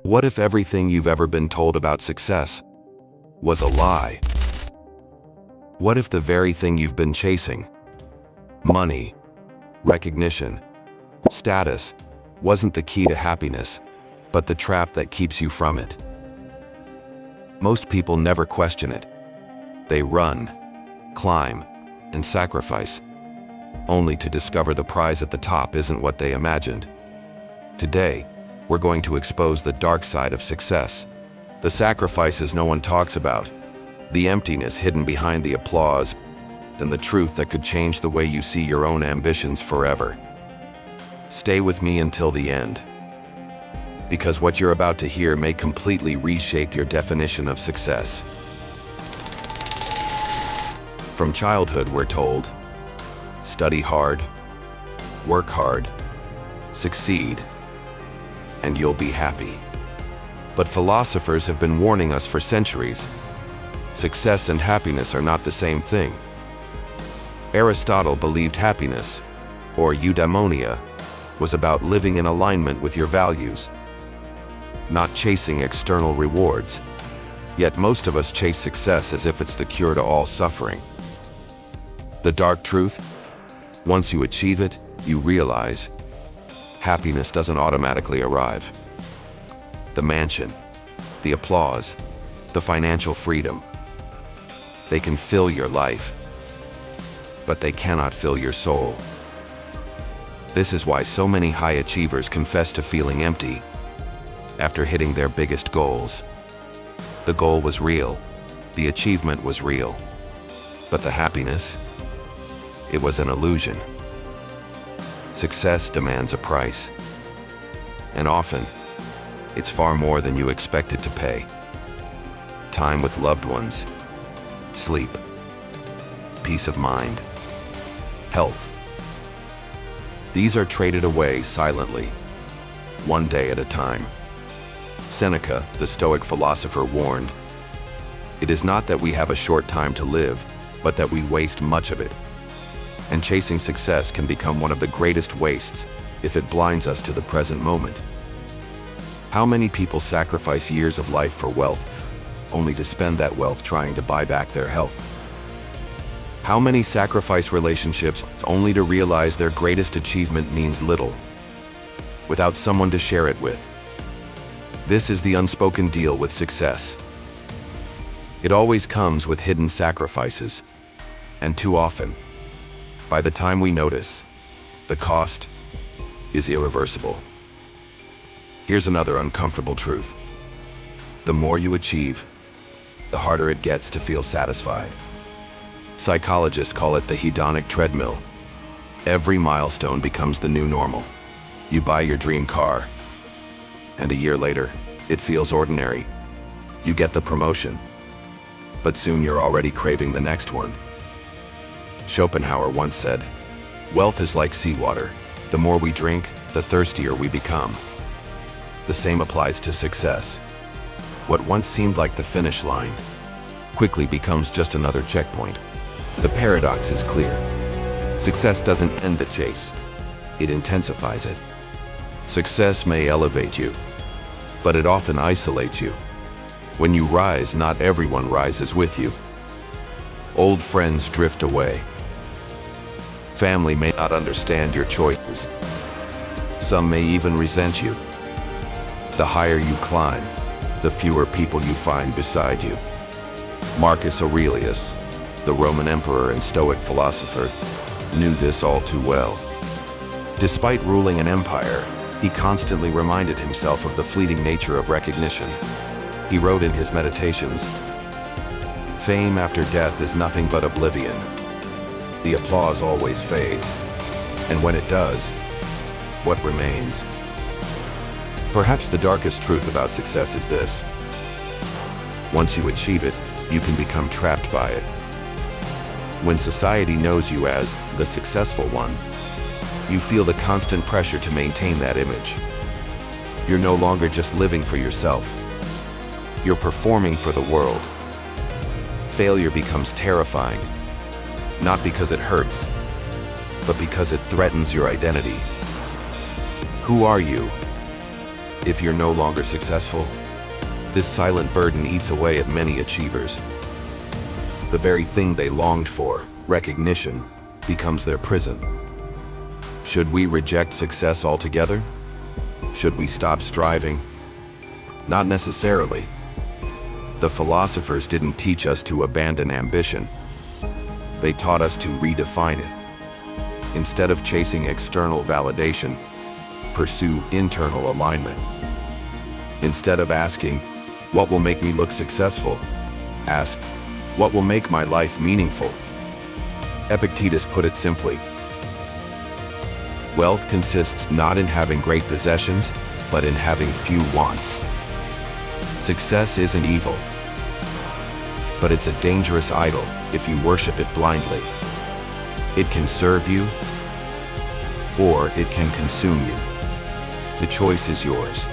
What if everything you've ever been told about success was a lie? What if the very thing you've been chasing, money, recognition, status, wasn't the key to happiness, but the trap that keeps you from it? Most people never question it. They run, climb, and sacrifice, only to discover the prize at the top isn't what they imagined. Today, we're going to expose the dark side of success, the sacrifices no one talks about, the emptiness hidden behind the applause, and the truth that could change the way you see your own ambitions forever. Stay with me until the end, because what you're about to hear may completely reshape your definition of success. From childhood, we're told, study hard, work hard, succeed, and you'll be happy. But philosophers have been warning us for centuries. Success and happiness are not the same thing. Aristotle believed happiness, or eudaimonia, was about living in alignment with your values, not chasing external rewards. Yet most of us chase success as if it's the cure to all suffering. The dark truth? Once you achieve it, you realize happiness doesn't automatically arrive. The mansion, the applause, the financial freedom, they can fill your life, but they cannot fill your soul. This is why so many high achievers confess to feeling empty after hitting their biggest goals. The goal was real, the achievement was real, but the happiness, it was an illusion. Success demands a price, and often, it's far more than you expected to pay. Time with loved ones, sleep, peace of mind, health. These are traded away silently, one day at a time. Seneca, the Stoic philosopher, warned, "It is not that we have a short time to live, but that we waste much of it." And chasing success can become one of the greatest wastes if it blinds us to the present moment. How many people sacrifice years of life for wealth, only to spend that wealth trying to buy back their health? How many sacrifice relationships only to realize their greatest achievement means little, without someone to share it with? This is the unspoken deal with success. It always comes with hidden sacrifices, and too often, by the time we notice, the cost is irreversible. Here's another uncomfortable truth. The more you achieve, the harder it gets to feel satisfied. Psychologists call it the hedonic treadmill. Every milestone becomes the new normal. You buy your dream car, and a year later, it feels ordinary. You get the promotion, but soon you're already craving the next one. Schopenhauer once said, "Wealth is like seawater. The more we drink, the thirstier we become." The same applies to success. What once seemed like the finish line quickly becomes just another checkpoint. The paradox is clear. Success doesn't end the chase. It intensifies it. Success may elevate you, but it often isolates you. When you rise, not everyone rises with you. Old friends drift away. Family may not understand your choices. Some may even resent you. The higher you climb, the fewer people you find beside you. Marcus Aurelius, the Roman emperor and Stoic philosopher, knew this all too well. Despite ruling an empire, he constantly reminded himself of the fleeting nature of recognition. He wrote in his meditations, "Fame after death is nothing but oblivion. The applause always fades, and when it does, what remains?" Perhaps the darkest truth about success is this. Once you achieve it, you can become trapped by it. When society knows you as the successful one, you feel the constant pressure to maintain that image. You're no longer just living for yourself. You're performing for the world. Failure becomes terrifying, not because it hurts, but because it threatens your identity. Who are you? If you're no longer successful, this silent burden eats away at many achievers. The very thing they longed for, recognition, becomes their prison. Should we reject success altogether? Should we stop striving? Not necessarily. The philosophers didn't teach us to abandon ambition. They taught us to redefine it. Instead of chasing external validation, pursue internal alignment. Instead of asking, what will make me look successful? Ask, what will make my life meaningful? Epictetus put it simply, wealth consists not in having great possessions, but in having few wants. Success isn't evil, but it's a dangerous idol if you worship it blindly. It can serve you, or it can consume you. The choice is yours.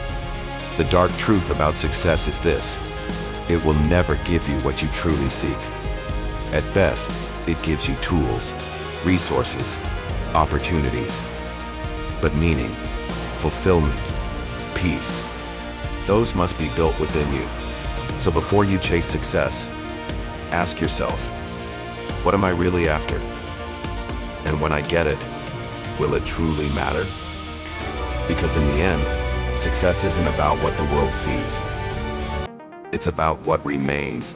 The dark truth about success is this: it will never give you what you truly seek. At best, it gives you tools, resources, opportunities. But meaning, fulfillment, peace, those must be built within you. So before you chase success, ask yourself, what am I really after? And when I get it, will it truly matter? Because in the end, success isn't about what the world sees. It's about what remains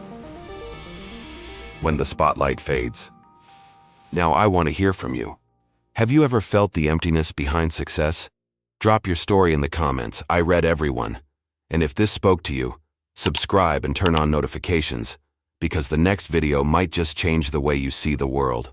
when the spotlight fades. Now I want to hear from you. Have you ever felt the emptiness behind success? Drop your story in the comments. I read everyone. And if this spoke to you, subscribe and turn on notifications, because the next video might just change the way you see the world.